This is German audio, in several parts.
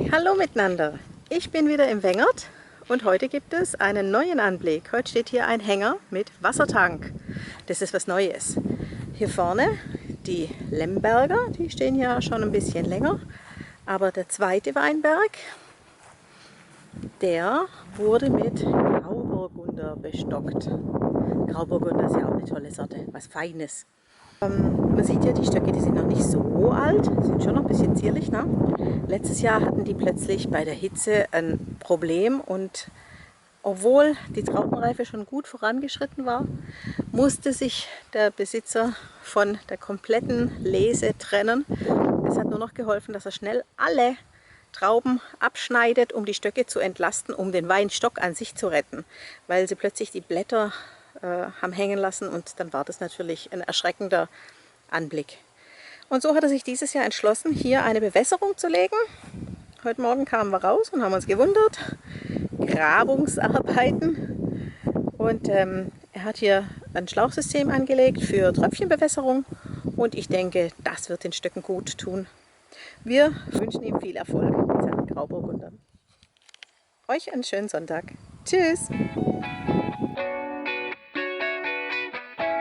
Hallo miteinander, ich bin wieder im Wengert und heute gibt es einen neuen Anblick. Heute steht hier ein Hänger mit Wassertank. Das ist was Neues. Hier vorne die Lemberger, die stehen ja schon ein bisschen länger. Aber der zweite Weinberg, der wurde mit Grauburgunder bestockt. Grauburgunder ist ja auch eine tolle Sorte, was Feines. Man sieht ja, die Stöcke, die sind noch nicht so alt, sind schon noch ein bisschen zierlich. Ne? Letztes Jahr hatten die plötzlich bei der Hitze ein Problem und obwohl die Traubenreife schon gut vorangeschritten war, musste sich der Besitzer von der kompletten Lese trennen. Es hat nur noch geholfen, dass er schnell alle Trauben abschneidet, um die Stöcke zu entlasten, um den Weinstock an sich zu retten, weil sie plötzlich die Blätter haben hängen lassen und dann war das natürlich ein erschreckender Anblick. Und so hat er sich dieses Jahr entschlossen, hier eine Bewässerung zu legen. Heute Morgen kamen wir raus und haben uns gewundert. Grabungsarbeiten. Und er hat hier ein Schlauchsystem angelegt für Tröpfchenbewässerung und ich denke, das wird den Stöcken gut tun. Wir wünschen ihm viel Erfolg mit seinen Grauburgundern. Euch einen schönen Sonntag. Tschüss!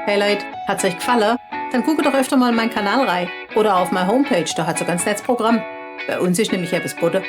Hey Leute, hat's euch gefallen? Dann guckt doch öfter mal in meinen Kanal rein oder auf meine Homepage, da hat's ein ganz nettes Programm. Bei uns ist nämlich etwas Butter.